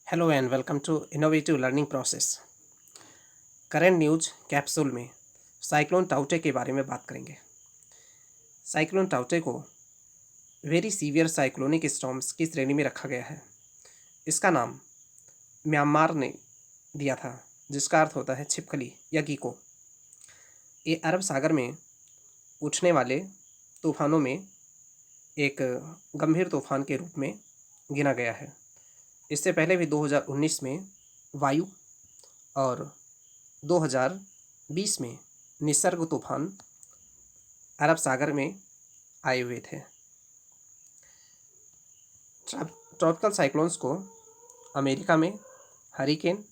Hello and welcome to innovative learning process. Current news capsule में cyclone टाउटे के बारे में बात करेंगे। साइक्लोन टाउटे को वेरी सीवियर साइक्लोनिक स्टॉर्म्स की श्रेणी में रखा गया है। इसका नाम म्यांमार ने दिया था, जिसका अर्थ होता है छिपकली या गीको। ये अरब सागर में उठने वाले तूफानों में एक गंभीर तूफान के रूप में गिना गया है। इससे पहले भी 2019 में वायु और 2020 में निसर्ग तूफान अरब सागर में आए हुए थे। ट्रॉपिकल साइक्लोन्स को अमेरिका में हरिकेन,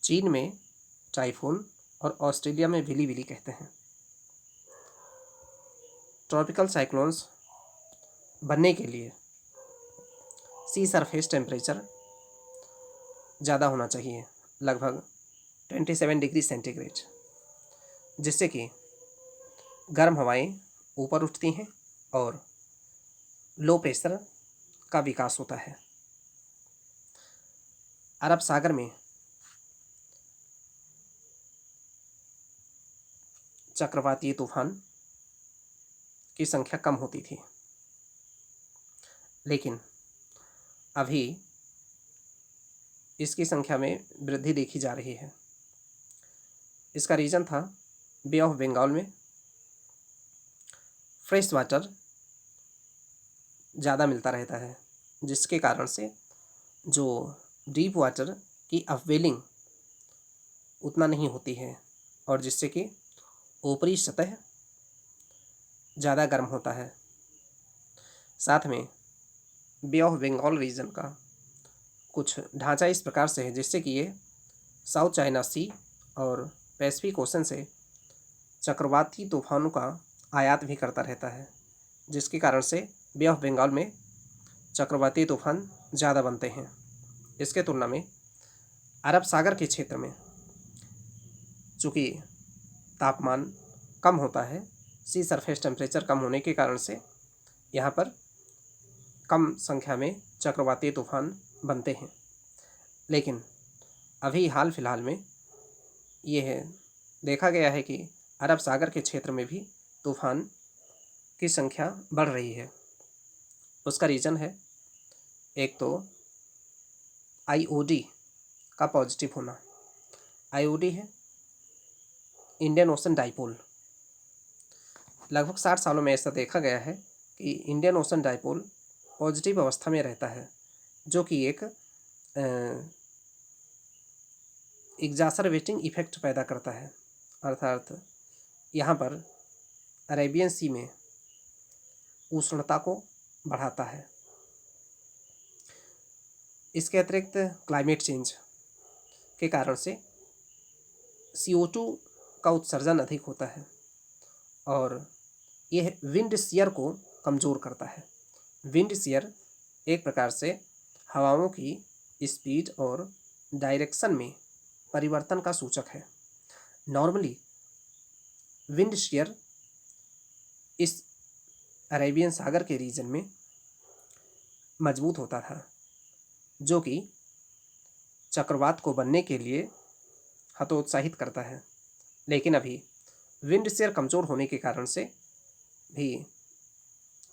चीन में टाइफून और ऑस्ट्रेलिया में विली विली कहते हैं। ट्रॉपिकल साइक्लोन्स बनने के लिए सी सरफेस टेम्परेचर ज़्यादा होना चाहिए, लगभग 27 डिग्री सेंटीग्रेड, जिससे कि गर्म हवाएं ऊपर उठती हैं और लो प्रेशर का विकास होता है। अरब सागर में चक्रवातीय तूफान की संख्या कम होती थी, लेकिन अभी इसकी संख्या में वृद्धि देखी जा रही है। इसका रीज़न था बे ऑफ बंगाल में फ्रेश वाटर ज़्यादा मिलता रहता है, जिसके कारण से जो डीप वाटर की अपवेलिंग उतना नहीं होती है और जिससे कि ऊपरी सतह ज़्यादा गर्म होता है। साथ में बे ऑफ बंगाल रीजन का कुछ ढांचा इस प्रकार से है जिससे कि ये साउथ चाइना सी और पैसिफिक ओशन से चक्रवाती तूफानों का आयात भी करता रहता है, जिसके कारण से बे ऑफ बंगाल में चक्रवाती तूफान ज़्यादा बनते हैं। इसके तुलना में अरब सागर के क्षेत्र में चूँकि तापमान कम होता है, सी सरफेस टेम्परेचर कम होने के कारण से यहाँ पर कम संख्या में चक्रवाती तूफान बनते हैं। लेकिन अभी हाल फिलहाल में ये है देखा गया है कि अरब सागर के क्षेत्र में भी तूफान की संख्या बढ़ रही है। उसका रीज़न है एक तो आईओडी का पॉजिटिव होना। आईओडी है इंडियन ओशन डाइपोल। लगभग 60 सालों में ऐसा देखा गया है कि इंडियन ओशन डाइपोल पॉजिटिव अवस्था में रहता है, जो कि एक एग्जासरबेटिंग इफेक्ट पैदा करता है, अर्थात यहाँ पर अरेबियन सी में उष्णता को बढ़ाता है। इसके अतिरिक्त क्लाइमेट चेंज के कारण से CO2 का उत्सर्जन अधिक होता है और यह विंड शियर को कमज़ोर करता है। विंड शियर एक प्रकार से हवाओं की स्पीड और डायरेक्शन में परिवर्तन का सूचक है। नॉर्मली विंड शियर इस अरेबियन सागर के रीजन में मजबूत होता था, जो कि चक्रवात को बनने के लिए हतोत्साहित करता है। लेकिन अभी विंड शियर कमज़ोर होने के कारण से भी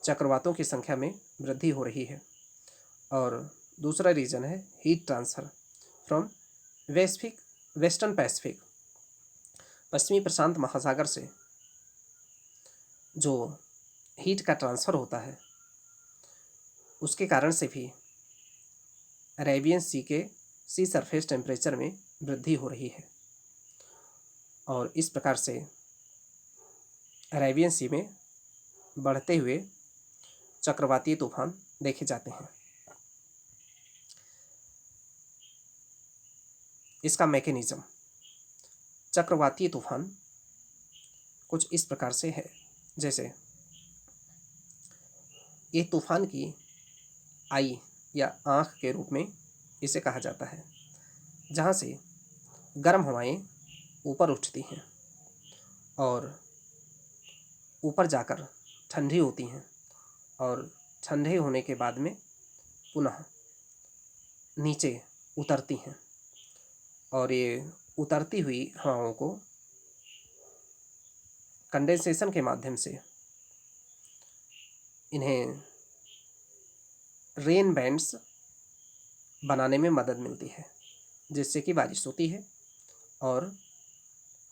चक्रवातों की संख्या में वृद्धि हो रही है। और दूसरा रीज़न है heat transfer from western Pacific, पश्चिमी प्रशांत महासागर से जो हीट का ट्रांसफ़र होता है, उसके कारण से भी अरेबियन सी के सी सरफेस टेम्परेचर में वृद्धि हो रही है और इस प्रकार से अरेबियन सी में बढ़ते हुए चक्रवातीय तूफान देखे जाते हैं। इसका मैकेनिज़्म चक्रवातीय तूफान कुछ इस प्रकार से है, जैसे ये तूफान की आई या आँख के रूप में इसे कहा जाता है, जहाँ से गर्म हवाएं ऊपर उठती हैं और ऊपर जाकर ठंडी होती हैं और ठंडे होने के बाद में पुनः नीचे उतरती हैं और ये उतरती हुई हवाओं को कंडेंसेशन के माध्यम से इन्हें रेन बैंड्स बनाने में मदद मिलती है, जिससे कि बारिश होती है और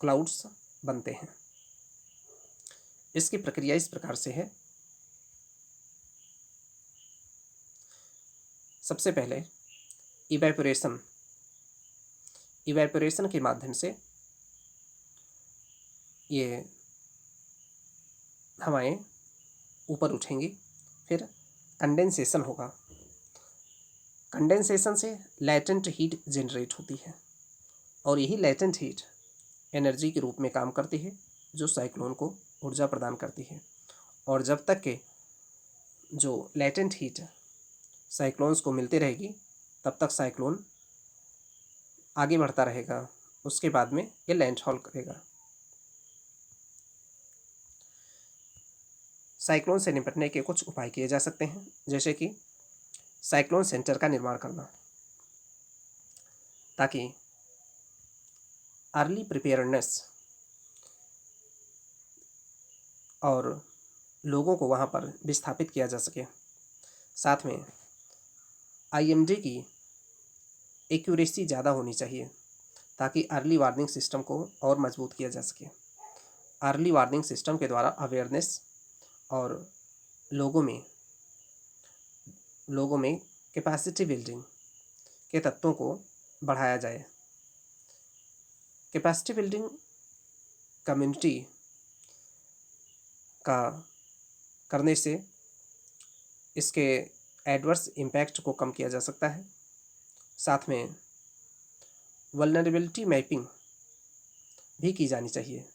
क्लाउड्स बनते हैं। इसकी प्रक्रिया इस प्रकार से है। सबसे पहले इवेपोरेशन के माध्यम से ये हवाएं ऊपर उठेंगी, फिर कंडेंसेशन होगा। कंडेंसेशन से लैटेंट हीट जनरेट होती है और यही लैटेंट हीट एनर्जी के रूप में काम करती है, जो साइक्लोन को ऊर्जा प्रदान करती है। और जब तक के जो लैटेंट हीट साइक्लोन्स को मिलती रहेगी, तब तक साइक्लोन आगे बढ़ता रहेगा। उसके बाद में ये लैंडफॉल करेगा। साइक्लोन से निपटने के कुछ उपाय किए जा सकते हैं, जैसे कि साइक्लोन सेंटर का निर्माण करना, ताकि अर्ली प्रिपेयर्डनेस और लोगों को वहाँ पर विस्थापित किया जा सके। साथ में IMD की एक्यूरेसी ज़्यादा होनी चाहिए, ताकि अर्ली वार्निंग सिस्टम को और मजबूत किया जा सके। अर्ली वार्निंग सिस्टम के द्वारा अवेयरनेस और लोगों में कैपेसिटी बिल्डिंग के तत्वों को बढ़ाया जाए। कैपेसिटी बिल्डिंग कम्युनिटी का करने से इसके एडवर्स इम्पैक्ट को कम किया जा सकता है। साथ में वल्नरेबिलिटी मैपिंग भी की जानी चाहिए,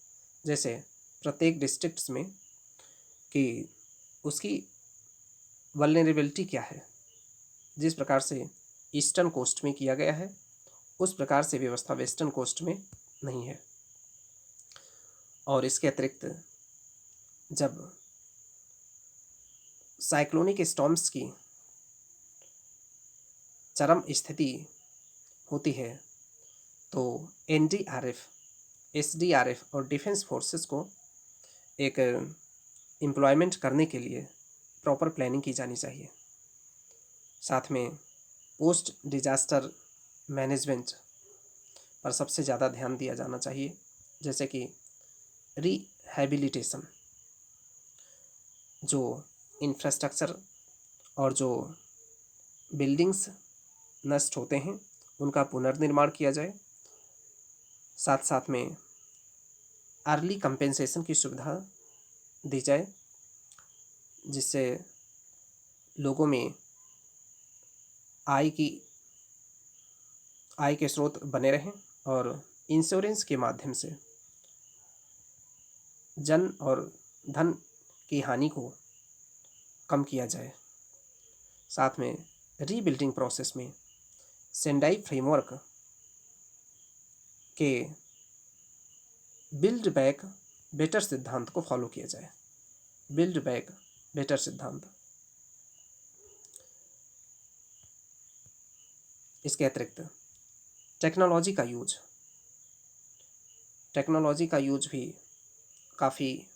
जैसे प्रत्येक डिस्ट्रिक्ट्स में कि उसकी वल्नरेबिलिटी क्या है। जिस प्रकार से ईस्टर्न कोस्ट में किया गया है, उस प्रकार से व्यवस्था वेस्टर्न कोस्ट में नहीं है। और इसके अतिरिक्त जब साइक्लोनिक स्टॉर्म्स की चरम स्थिति होती है, तो NDRF, SDRF और डिफेंस फोर्सेस को एक एम्प्लॉयमेंट करने के लिए प्रॉपर प्लानिंग की जानी चाहिए। साथ में पोस्ट डिजास्टर मैनेजमेंट पर सबसे ज़्यादा ध्यान दिया जाना चाहिए, जैसे कि रिहैबिलिटेशन, जो इंफ्रास्ट्रक्चर और जो बिल्डिंग्स नष्ट होते हैं उनका पुनर्निर्माण किया जाए। साथ साथ में अर्ली कंपेंसेशन की सुविधा दी जाए, जिससे लोगों में आय के स्रोत बने रहें और इंश्योरेंस के माध्यम से जन और धन की हानि को कम किया जाए। साथ में रीबिल्डिंग प्रोसेस में सेंडाई फ्रेमवर्क के बिल्ड बैक बेटर सिद्धांत को फॉलो किया जाए। बिल्ड बैक बेटर सिद्धांत। इसके अतिरिक्त टेक्नोलॉजी का यूज भी काफ़ी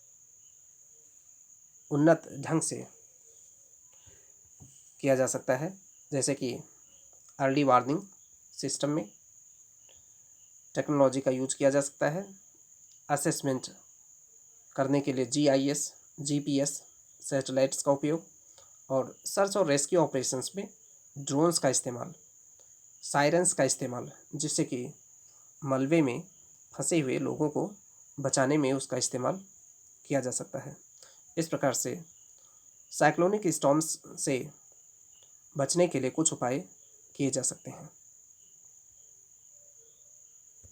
उन्नत ढंग से किया जा सकता है, जैसे कि अर्ली वार्निंग सिस्टम में टेक्नोलॉजी का यूज किया जा सकता है। असेसमेंट करने के लिए GIS, GPS सैटेलाइट्स का उपयोग, और सर्च और रेस्क्यू ऑपरेशंस में ड्रोन्स का इस्तेमाल, सायरन्स का इस्तेमाल, जिससे कि मलबे में फंसे हुए लोगों को बचाने में उसका इस्तेमाल किया जा सकता है। इस प्रकार से साइक्लोनिक स्टॉर्म्स से बचने के लिए कुछ उपाय किए जा सकते हैं।